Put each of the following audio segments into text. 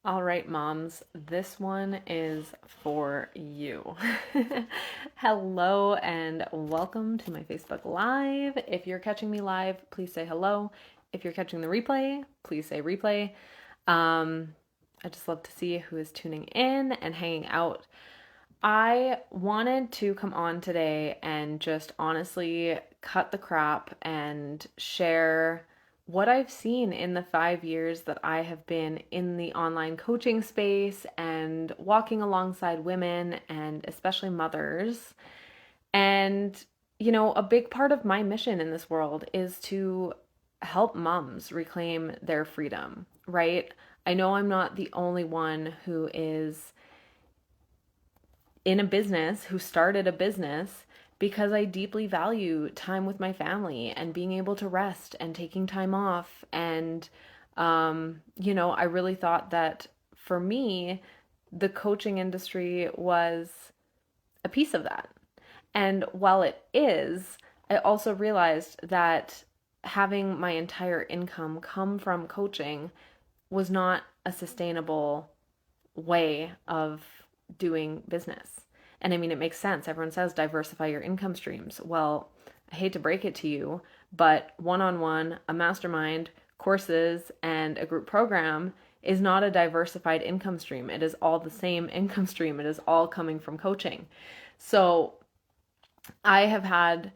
All right, moms, this one is for you. Hello and welcome to my Facebook Live. If you're catching me live, please say hello. If you're catching the replay, please say replay. Um, I just love to see who is tuning in and hanging out. I wanted to come on today and just honestly cut the crap and share what I've seen in the 5 years that I have been in the online coaching space and walking alongside women and especially mothers. And, a big part of my mission in this world is to help moms reclaim their freedom, right? I know I'm not the only one who is in a business, who started a business because I deeply value time with my family and being able to rest and taking time off. And, I really thought that for me, the coaching industry was a piece of that. And while it is, I also realized that having my entire income come from coaching was not a sustainable way of doing business. And I mean, it makes sense. Everyone says diversify your income streams. Well, I hate to break it to you, but one on one, a mastermind, courses, and a group program is not a diversified income stream. It is all the same income stream. It is all coming from coaching. So I have had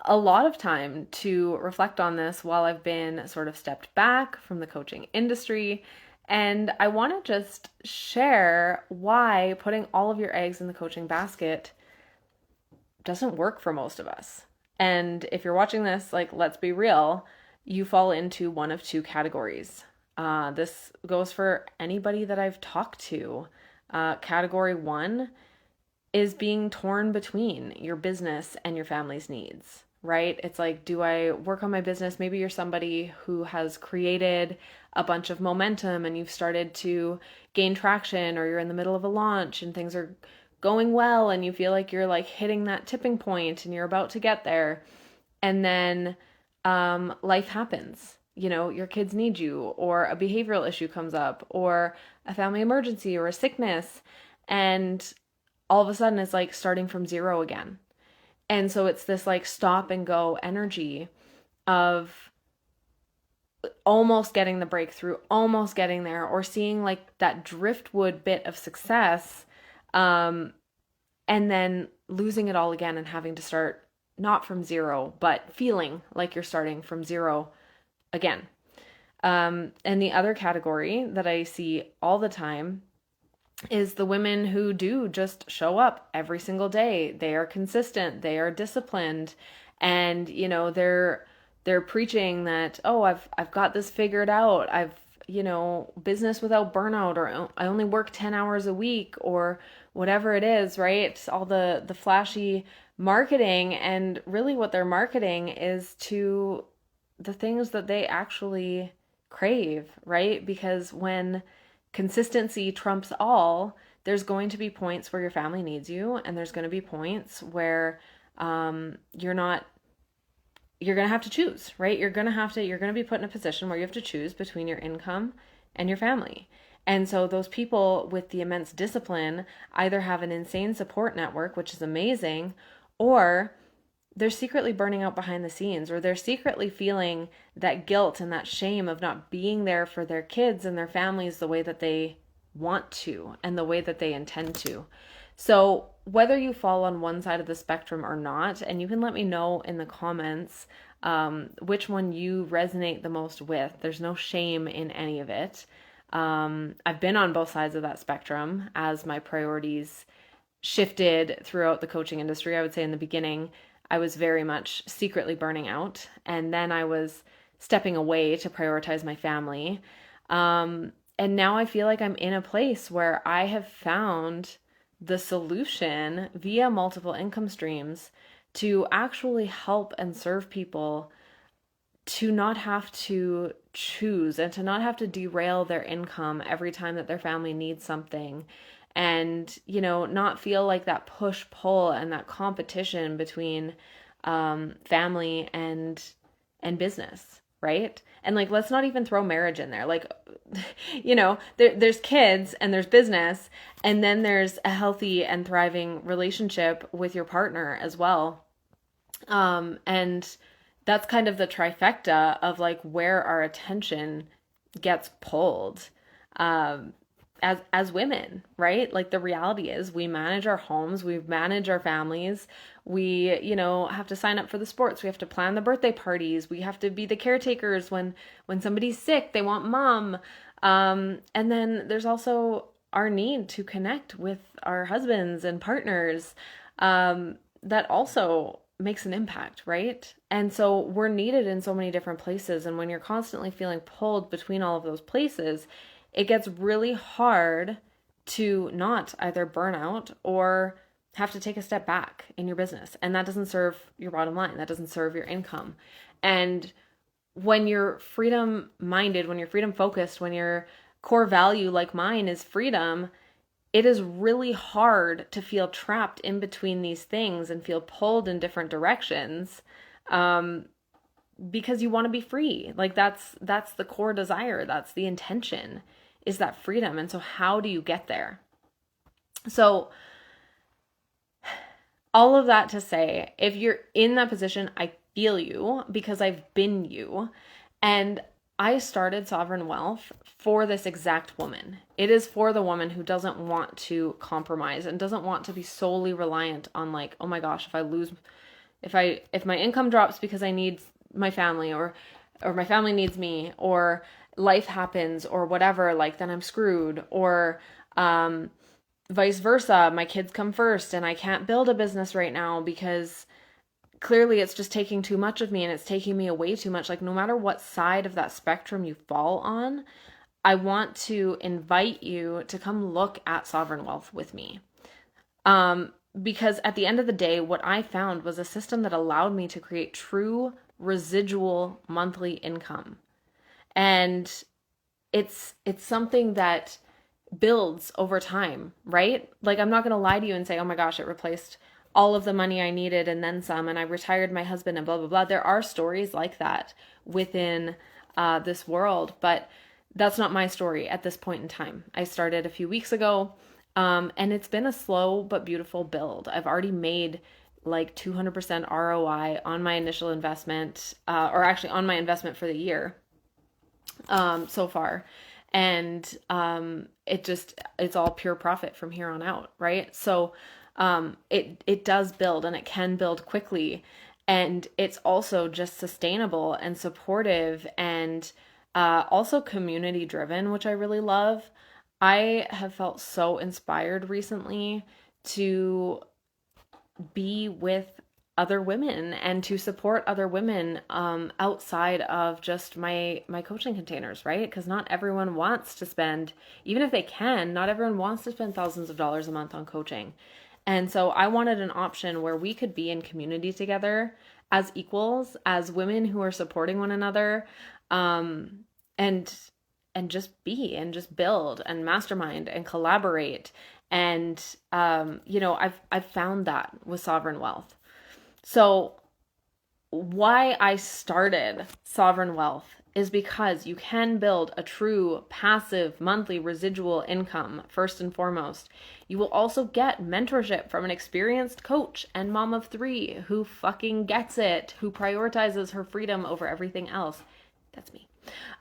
a lot of time to reflect on this while I've been sort of stepped back from the coaching industry. And I want to just share why putting all of your eggs in the coaching basket doesn't work for most of us. And if you're watching this, like, let's be real, you fall into one of two categories. This goes for anybody that I've talked to. Category one is being torn between your business and your family's needs, right? It's like, do I work on my business? Maybe you're somebody who has created a bunch of momentum and you've started to gain traction, or you're in the middle of a launch and things are going well and you feel like you're like hitting that tipping point and you're about to get there. And then life happens. Your kids need you, or a behavioral issue comes up, or a family emergency, or a sickness. And all of a sudden it's like starting from zero again. And so it's this like stop and go energy of almost getting the breakthrough, almost getting there, or seeing like that driftwood bit of success, um, and then losing it all again and having to start not from zero, but feeling like you're starting from zero again. And the other category that I see all the time is the women who do just show up every single day. They are consistent, they are disciplined, and they're preaching that, oh, I've got this figured out. I've business without burnout, or I only work 10 hours a week, or whatever it is, right? It's all the flashy marketing, and really what they're marketing is to the things that they actually crave, right? Because when consistency trumps all, there's going to be points where your family needs you, and there's going to be points where you're not, you're going to have to choose, right? You're going to be put in a position where you have to choose between your income and your family. And so those people with the immense discipline either have an insane support network, which is amazing, or they're secretly burning out behind the scenes, or they're secretly feeling that guilt and that shame of not being there for their kids and their families the way that they want to and the way that they intend to. So, whether you fall on one side of the spectrum or not, and you can let me know in the comments which one you resonate the most with. There's no shame in any of it. I've been on both sides of that spectrum as my priorities shifted throughout the coaching industry. I would say in the beginning, I was very much secretly burning out, and then I was stepping away to prioritize my family. And now I feel like I'm in a place where I have found the solution via multiple income streams to actually help and serve people to not have to choose and to not have to derail their income every time that their family needs something, and not feel like that push pull and that competition between family and business. right? And like, let's not even throw marriage in there. Like, there's kids and there's business, and then there's a healthy and thriving relationship with your partner as well. And that's kind of the trifecta of like where our attention gets pulled. Um, as women, right? Like the reality is we manage our homes, we manage our families, we, have to sign up for the sports, we have to plan the birthday parties, we have to be the caretakers when somebody's sick, they want mom. And then there's also our need to connect with our husbands and partners. That also makes an impact, right? And so we're needed in so many different places. And when you're constantly feeling pulled between all of those places, it gets really hard to not either burn out or have to take a step back in your business. And that doesn't serve your bottom line, that doesn't serve your income. And when you're freedom minded, when you're freedom focused, when your core value, like mine, is freedom, it is really hard to feel trapped in between these things and feel pulled in different directions, because you want to be free. Like that's the core desire. That's the intention, is that freedom. And so how do you get there? So all of that to say, if you're in that position, I feel you because I've been you. And I started Sovereign Wealth for this exact woman. It is for the woman who doesn't want to compromise and doesn't want to be solely reliant on like, oh my gosh, if my income drops because I need my family, or my family needs me, or life happens or whatever, like then I'm screwed, or vice versa, my kids come first and I can't build a business right now because clearly it's just taking too much of me and it's taking me away too much. Like no matter what side of that spectrum you fall on, I want to invite you to come look at Sovereign Wealth with me. Because at the end of the day, what I found was a system that allowed me to create true residual monthly income. And it's something that builds over time, right? Like I'm not going to lie to you and say, oh my gosh, it replaced all of the money I needed and then some, and I retired my husband and blah, blah, blah. There are stories like that within this world, but that's not my story at this point in time. I started a few weeks ago, and it's been a slow but beautiful build. I've already made like 200% ROI on my initial investment, or actually on my investment for the year so far. And it's all pure profit from here on out, right? So it does build, and it can build quickly, and it's also just sustainable and supportive, and also community driven, which I really love. I have felt so inspired recently to be with other women and to support other women outside of just my coaching containers, right? Because not everyone wants to spend, even if they can, not everyone wants to spend thousands of dollars a month on coaching. And so I wanted an option where we could be in community together as equals, as women who are supporting one another, and just build and mastermind and collaborate. And I've found that with Sovereign Wealth. So why I started Sovereign Wealth is because you can build a true passive monthly residual income first and foremost. You will also get mentorship from an experienced coach and mom of 3 who fucking gets it, who prioritizes her freedom over everything else. That's me.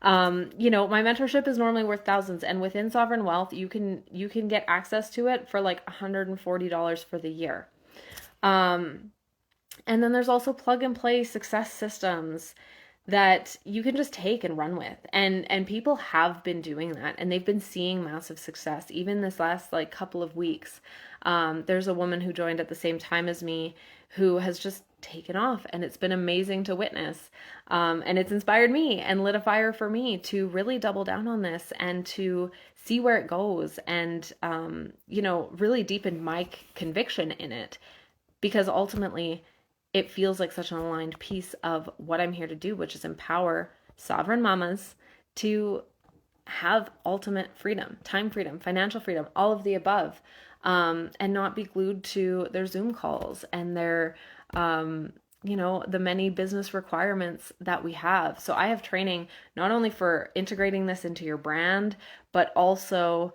My mentorship is normally worth thousands, and within Sovereign Wealth, you can get access to it for like $140 for the year. And then there's also plug and play success systems that you can just take and run with. And people have been doing that, and they've been seeing massive success even this last like couple of weeks. There's a woman who joined at the same time as me who has just taken off, and it's been amazing to witness. And it's inspired me and lit a fire for me to really double down on this and to see where it goes, and really deepen my conviction in it, because ultimately it feels like such an aligned piece of what I'm here to do, which is empower sovereign mamas to have ultimate freedom, time freedom, financial freedom, all of the above, and not be glued to their Zoom calls and their the many business requirements that we have. So I have training not only for integrating this into your brand, but also,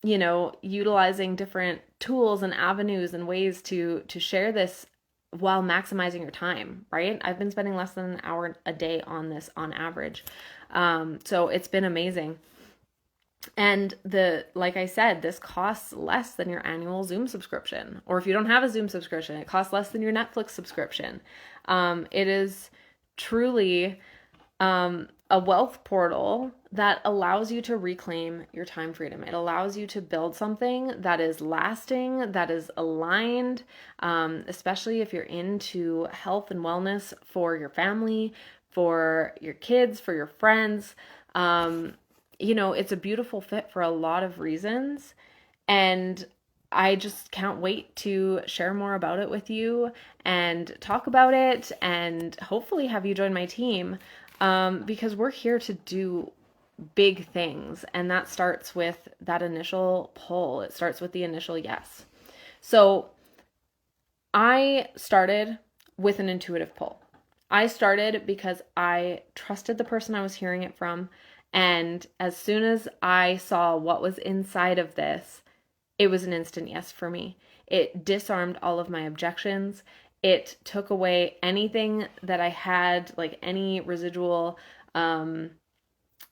utilizing different tools and avenues and ways to share this while maximizing your time, right? I've been spending less than an hour a day on this on average. So it's been amazing. And like I said, this costs less than your annual Zoom subscription. Or if you don't have a Zoom subscription, it costs less than your Netflix subscription. It is truly a wealth portal that allows you to reclaim your time freedom. It allows you to build something that is lasting, that is aligned, especially if you're into health and wellness for your family, for your kids, for your friends. It's a beautiful fit for a lot of reasons. And I just can't wait to share more about it with you and talk about it and hopefully have you join my team, because we're here to do big things. And that starts with that initial pull. It starts with the initial yes. So I started with an intuitive pull. I started because I trusted the person I was hearing it from. And as soon as I saw what was inside of this, it was an instant yes for me. It disarmed all of my objections. It took away anything that I had, like any residual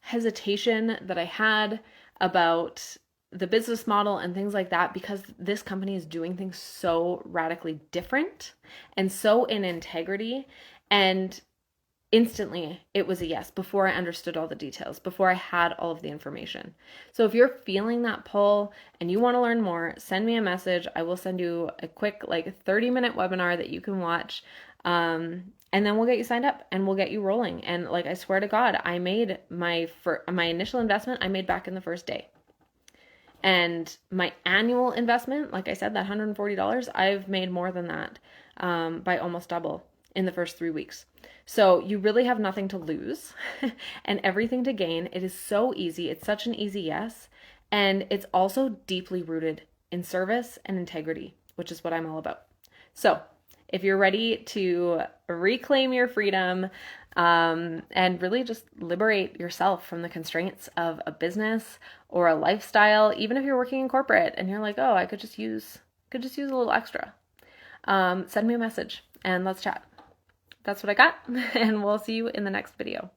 hesitation that I had about the business model and things like that, because this company is doing things so radically different and so in integrity. And instantly it was a yes before I understood all the details, before I had all of the information. So if you're feeling that pull and you want to learn more, send me a message. I will send you a quick 30-minute webinar that you can watch. And then we'll get you signed up and we'll get you rolling. And I swear to God, I made my initial investment, I made back in the first day. And my annual investment, like I said, that $140, I've made more than that, by almost double in the first 3 weeks. So you really have nothing to lose and everything to gain. It is so easy. It's such an easy yes. And it's also deeply rooted in service and integrity, which is what I'm all about. So if you're ready to reclaim your freedom, and really just liberate yourself from the constraints of a business or a lifestyle, even if you're working in corporate and you're like, oh, I could just use a little extra, send me a message and let's chat. That's what I got, and we'll see you in the next video.